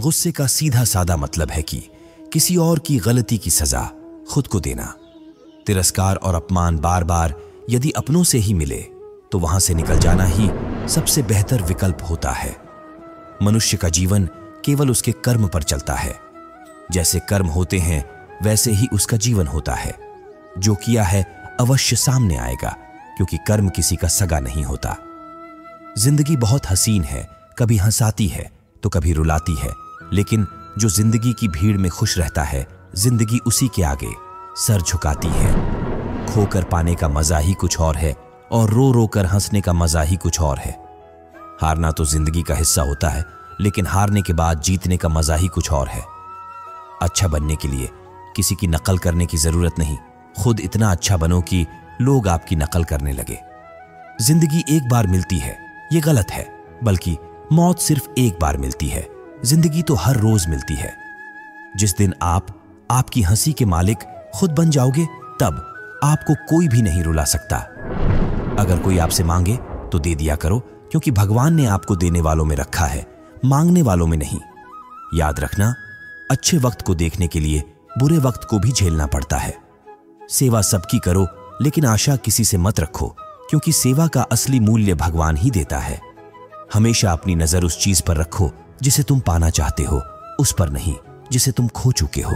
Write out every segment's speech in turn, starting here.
गुस्से का सीधा सादा मतलब है कि किसी और की गलती की सजा खुद को देना। तिरस्कार और अपमान बार बार यदि अपनों से ही मिले तो वहां से निकल जाना ही सबसे बेहतर विकल्प होता है। मनुष्य का जीवन केवल उसके कर्म पर चलता है। जैसे कर्म होते हैं वैसे ही उसका जीवन होता है। जो किया है अवश्य सामने आएगा, क्योंकि कर्म किसी का सगा नहीं होता। जिंदगी बहुत हसीन है, कभी हंसाती है तो कभी रुलाती है, लेकिन जो जिंदगी की भीड़ में खुश रहता है, जिंदगी उसी के आगे सर झुकाती है। खोकर पाने का मजा ही कुछ और है और रो रो कर हंसने का मजा ही कुछ और है। हारना तो जिंदगी का हिस्सा होता है, लेकिन हारने के बाद जीतने का मजा ही कुछ और है। अच्छा बनने के लिए किसी की नकल करने की जरूरत नहीं, खुद इतना अच्छा बनो कि लोग आपकी नकल करने लगे। जिंदगी एक बार मिलती है, ये गलत है, बल्कि मौत सिर्फ एक बार मिलती है। जिंदगी तो हर रोज मिलती है। जिस दिन आप आपकी हंसी के मालिक खुद बन जाओगे, तब आपको कोई भी नहीं रुला सकता। अगर कोई आपसे मांगे तो दे दिया करो, क्योंकि भगवान ने आपको देने वालों में रखा है, मांगने वालों में नहीं। याद रखना, अच्छे वक्त को देखने के लिए बुरे वक्त को भी झेलना पड़ता है। सेवा सबकी करो, लेकिन आशा किसी से मत रखो, क्योंकि सेवा का असली मूल्य भगवान ही देता है। हमेशा अपनी नजर उस चीज पर रखो जिसे तुम पाना चाहते हो, उस पर नहीं जिसे तुम खो चुके हो।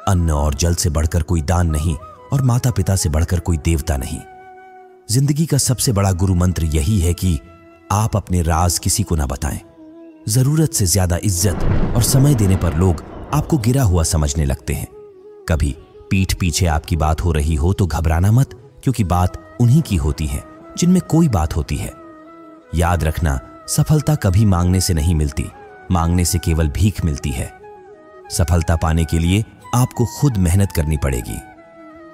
अन्न और जल से बढ़कर कोई दान नहीं, और माता पिता से बढ़कर कोई देवता नहीं। जिंदगी का सबसे बड़ा गुरु मंत्र यही है कि आप अपने राज किसी को ना बताएं। जरूरत से ज्यादा इज्जत और समय देने पर लोग आपको गिरा हुआ समझने लगते हैं। कभी पीठ पीछे आपकी बात हो रही हो तो घबराना मत, क्योंकि बात उन्हीं की होती है जिनमें कोई बात होती है। याद रखना, सफलता कभी मांगने से नहीं मिलती, मांगने से केवल भीख मिलती है। सफलता पाने के लिए आपको खुद मेहनत करनी पड़ेगी।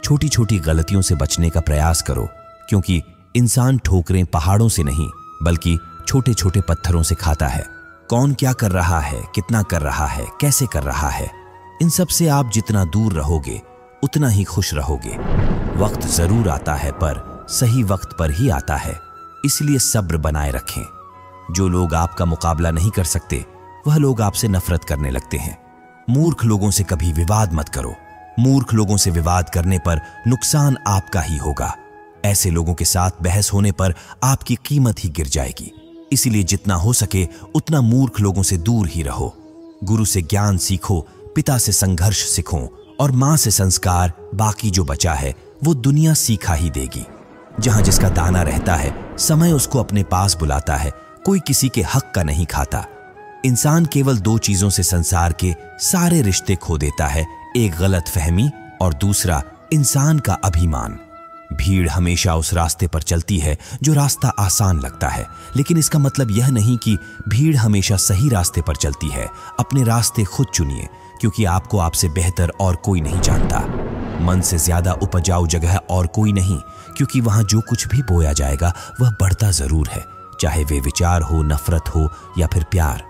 छोटी छोटी गलतियों से बचने का प्रयास करो, क्योंकि इंसान ठोकरें पहाड़ों से नहीं बल्कि छोटे छोटे पत्थरों से खाता है। कौन क्या कर रहा है, कितना कर रहा है, कैसे कर रहा है, इन सब से आप जितना दूर रहोगे उतना ही खुश रहोगे। वक्त जरूर आता है, पर सही वक्त पर ही आता है, इसलिए सब्र बनाए रखें। जो लोग आपका मुकाबला नहीं कर सकते, वह लोग आपसे नफरत करने लगते हैं। मूर्ख लोगों से कभी विवाद मत करो। मूर्ख लोगों से विवाद करने पर नुकसान आपका ही होगा। ऐसे लोगों के साथ बहस होने पर आपकी कीमत ही गिर जाएगी। इसलिए जितना हो सके उतना मूर्ख लोगों से दूर ही रहो। गुरु से ज्ञान सीखो, पिता से संघर्ष सीखो, और मां से संस्कार। बाकी जो बचा है वो दुनिया सीखा ही देगी। जहां जिसका दाना रहता है, समय उसको अपने पास बुलाता है। कोई किसी के हक का नहीं खाता। इंसान केवल दो चीजों से संसार के सारे रिश्ते खो देता है, एक गलत फहमी और दूसरा इंसान का अभिमान। भीड़ हमेशा उस रास्ते पर चलती है जो रास्ता आसान लगता है, लेकिन इसका मतलब यह नहीं कि भीड़ हमेशा सही रास्ते पर चलती है। अपने रास्ते खुद चुनिए, क्योंकि आपको आपसे बेहतर और कोई नहीं जानता। मन से ज्यादा उपजाऊ जगह और कोई नहीं, क्योंकि वहां जो कुछ भी बोया जाएगा वह बढ़ता जरूर है, चाहे वे विचार हो, नफरत हो या फिर प्यार।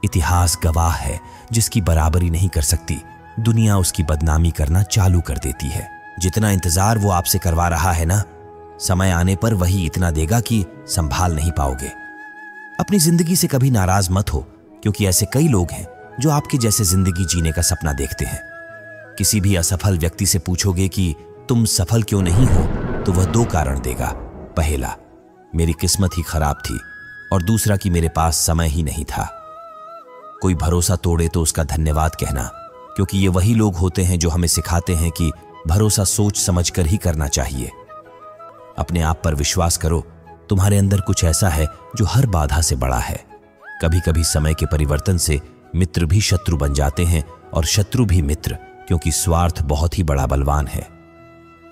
इतिहास गवाह है, जिसकी बराबरी नहीं कर सकती, दुनिया उसकी बदनामी करना चालू कर देती है। जितना इंतजार वो आपसे करवा रहा है ना, समय आने पर वही इतना देगा कि संभाल नहीं पाओगे। अपनी जिंदगी से कभी नाराज मत हो, क्योंकि ऐसे कई लोग हैं जो आपके जैसे जिंदगी जीने का सपना देखते हैं। किसी भी असफल व्यक्ति से पूछोगे कि तुम सफल क्यों नहीं हो, तो वह दो कारण देगा। पहला, मेरी किस्मत ही खराब थी, और दूसरा कि मेरे पास समय ही नहीं था। कोई भरोसा तोड़े तो उसका धन्यवाद कहना, क्योंकि ये वही लोग होते हैं जो हमें सिखाते हैं कि भरोसा सोच समझकर ही करना चाहिए। अपने आप पर विश्वास करो, तुम्हारे अंदर कुछ ऐसा है जो हर बाधा से बड़ा है। कभी कभी समय के परिवर्तन से मित्र भी शत्रु बन जाते हैं और शत्रु भी मित्र, क्योंकि स्वार्थ बहुत ही बड़ा बलवान है।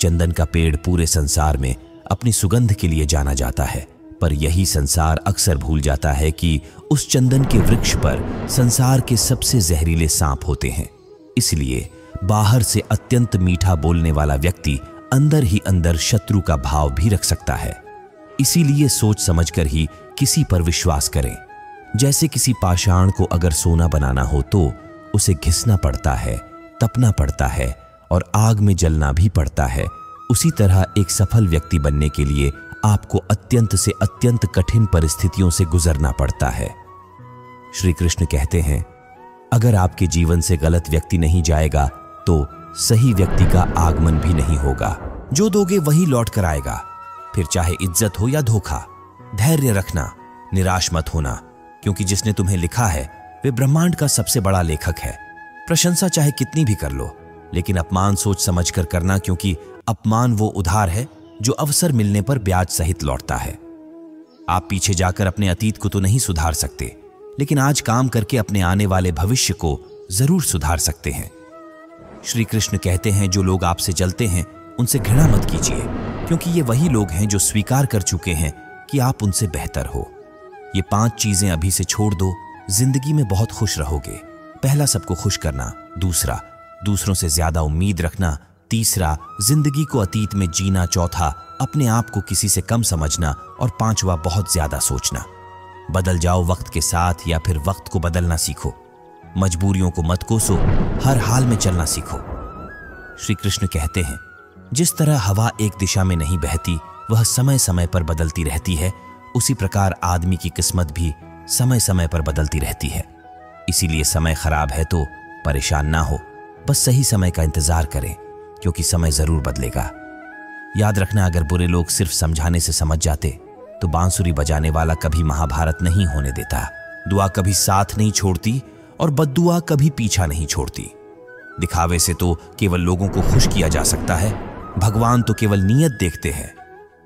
चंदन का पेड़ पूरे संसार में अपनी सुगंध के लिए जाना जाता है, पर यही संसार अक्सर भूल जाता है कि उस चंदन के वृक्ष पर संसार के सबसे जहरीले सांप होते हैं। इसलिए बाहर से अत्यंत मीठा बोलने वाला व्यक्ति अंदर ही अंदर शत्रु का भाव भी रख सकता है। इसीलिए सोच समझकर ही किसी पर विश्वास करें। जैसे किसी पाषाण को अगर सोना बनाना हो तो उसे घिसना पड़ता है, तपना पड़ता है और आग में जलना भी पड़ता है। उसी तरह एक सफल व्यक्ति बनने के लिए आपको अत्यंत से अत्यंत कठिन परिस्थितियों से गुजरना पड़ता है। श्री कृष्ण कहते हैं, अगर आपके जीवन से गलत व्यक्ति नहीं जाएगा तो सही व्यक्ति का आगमन भी नहीं होगा। जो दोगे वही लौट कर आएगा, फिर चाहे इज्जत हो या धोखा। धैर्य रखना, निराश मत होना, क्योंकि जिसने तुम्हें लिखा है वे ब्रह्मांड का सबसे बड़ा लेखक है। प्रशंसा चाहे कितनी भी कर लो, लेकिन अपमान सोच समझ कर करना, क्योंकि अपमान वो उधार है जो अवसर मिलने पर ब्याज सहित लौटता है। आप पीछे जाकर अपने अतीत को तो नहीं सुधार सकते, लेकिन आज काम करके अपने आने वाले भविष्य को जरूर सुधार सकते हैं। श्री कृष्ण कहते हैं, जो लोग आपसे जलते हैं उनसे घृणा मत कीजिए, क्योंकि ये वही लोग हैं जो स्वीकार कर चुके हैं कि आप उनसे बेहतर हो। ये 5 चीजें अभी से छोड़ दो, जिंदगी में बहुत खुश रहोगे। पहला, सबको खुश करना। दूसरा, दूसरों से ज्यादा उम्मीद रखना। तीसरा, जिंदगी को अतीत में जीना। चौथा, अपने आप को किसी से कम समझना। और 5वां, बहुत ज्यादा सोचना। बदल जाओ वक्त के साथ, या फिर वक्त को बदलना सीखो। मजबूरियों को मत कोसो, हर हाल में चलना सीखो। श्री कृष्ण कहते हैं, जिस तरह हवा एक दिशा में नहीं बहती, वह समय समय पर बदलती रहती है, उसी प्रकार आदमी की किस्मत भी समय समय पर बदलती रहती है। इसीलिए समय खराब है तो परेशान ना हो, बस सही समय का इंतजार करें, क्योंकि समय जरूर बदलेगा। याद रखना, अगर बुरे लोग सिर्फ समझाने से समझ जाते तो बांसुरी बजाने वाला कभी महाभारत नहीं होने देता। दुआ कभी साथ नहीं छोड़ती और बद्दुआ कभी पीछा नहीं छोड़ती। दिखावे से तो केवल लोगों को खुश किया जा सकता है, भगवान तो केवल नीयत देखते हैं।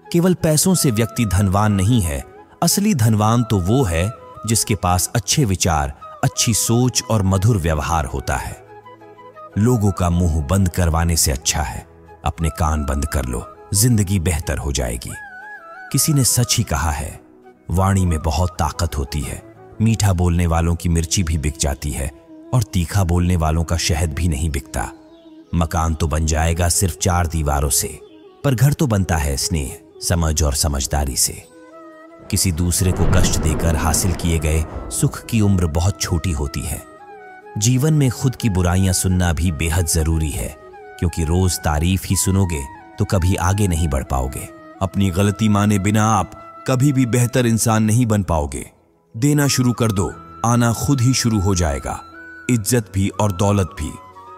केवल पैसों से व्यक्ति धनवान नहीं है, असली धनवान तो वो है जिसके पास अच्छे विचार, अच्छी सोच और मधुर व्यवहार होता है। लोगों का मुंह बंद करवाने से अच्छा है अपने कान बंद कर लो, जिंदगी बेहतर हो जाएगी। किसी ने सच ही कहा है, वाणी में बहुत ताकत होती है। मीठा बोलने वालों की मिर्ची भी बिक जाती है और तीखा बोलने वालों का शहद भी नहीं बिकता। मकान तो बन जाएगा सिर्फ 4 दीवारों से, पर घर तो बनता है स्नेह, समझ और समझदारी से। किसी दूसरे को कष्ट देकर हासिल किए गए सुख की उम्र बहुत छोटी होती है। जीवन में खुद की बुराइयां सुनना भी बेहद जरूरी है, क्योंकि रोज तारीफ ही सुनोगे तो कभी आगे नहीं बढ़ पाओगे। अपनी गलती माने बिना आप कभी भी बेहतर इंसान नहीं बन पाओगे। देना शुरू कर दो, आना खुद ही शुरू हो जाएगा, इज्जत भी और दौलत भी।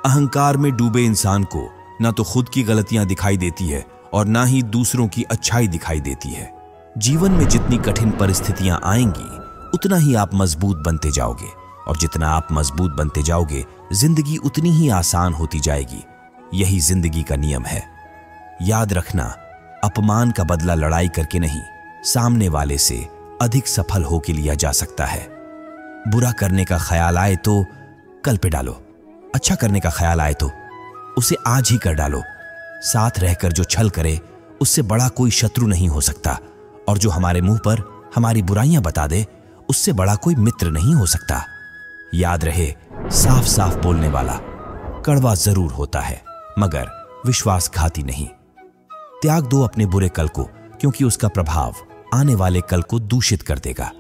अहंकार में डूबे इंसान को ना तो खुद की गलतियां दिखाई देती है और ना ही दूसरों की अच्छाई दिखाई देती है। जीवन में जितनी कठिन परिस्थितियां आएंगी, उतना ही आप मजबूत बनते जाओगे, और जितना आप मजबूत बनते जाओगे, जिंदगी उतनी ही आसान होती जाएगी। यही जिंदगी का नियम है। याद रखना, अपमान का बदला लड़ाई करके नहीं, सामने वाले से अधिक सफल होके लिया जा सकता है। बुरा करने का ख्याल आए तो कल पे डालो, अच्छा करने का ख्याल आए तो उसे आज ही कर डालो। साथ रहकर जो छल करे, उससे बड़ा कोई शत्रु नहीं हो सकता, और जो हमारे मुंह पर हमारी बुराइयां बता दे, उससे बड़ा कोई मित्र नहीं हो सकता। याद रहे, साफ साफ बोलने वाला कड़वा जरूर होता है, मगर विश्वासघाती नहीं। त्याग दो अपने बुरे कल को, क्योंकि उसका प्रभाव आने वाले कल को दूषित कर देगा।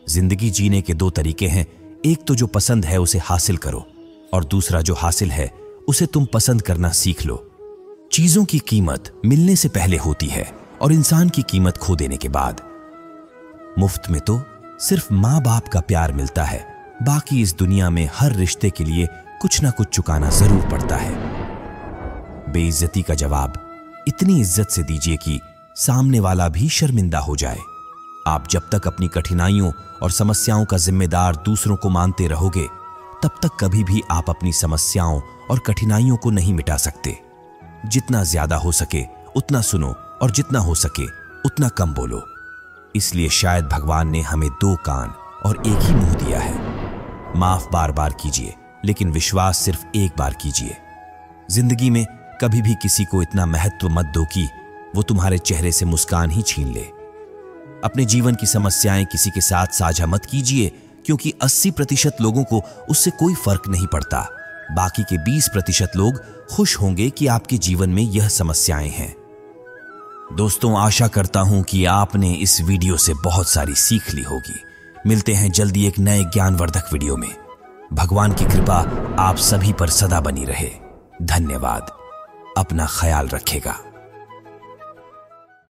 जिंदगी जीने के 2 तरीके हैं, एक तो जो पसंद है उसे हासिल करो, और दूसरा जो हासिल है उसे तुम पसंद करना सीख लो। चीजों की कीमत मिलने से पहले होती है और इंसान की कीमत खो देने के बाद। मुफ्त में तो सिर्फ माँ बाप का प्यार मिलता है, बाकी इस दुनिया में हर रिश्ते के लिए कुछ ना कुछ चुकाना जरूर पड़ता है। बेइज्जती का जवाब इतनी इज्जत से दीजिए कि सामने वाला भी शर्मिंदा हो जाए। आप जब तक अपनी कठिनाइयों और समस्याओं का जिम्मेदार दूसरों को मानते रहोगे, तब तक कभी भी आप अपनी समस्याओं और कठिनाइयों को नहीं मिटा सकते। जितना ज्यादा हो सके उतना सुनो, और जितना हो सके उतना कम बोलो। इसलिए शायद भगवान ने हमें 2 कान और एक ही मुंह दिया है। माफ बार बार कीजिए, लेकिन विश्वास सिर्फ एक बार कीजिए। जिंदगी में कभी भी किसी को इतना महत्व मत दो कि वो तुम्हारे चेहरे से मुस्कान ही छीन ले। अपने जीवन की समस्याएं किसी के साथ साझा मत कीजिए, क्योंकि 80% लोगों को उससे कोई फर्क नहीं पड़ता। बाकी के 20% लोग खुश होंगे कि आपके जीवन में यह समस्याएं हैं। दोस्तों, आशा करता हूं कि आपने इस वीडियो से बहुत सारी सीख ली होगी। मिलते हैं जल्दी एक नए ज्ञानवर्धक वीडियो में। भगवान की कृपा आप सभी पर सदा बनी रहे। धन्यवाद। अपना ख्याल रखिएगा।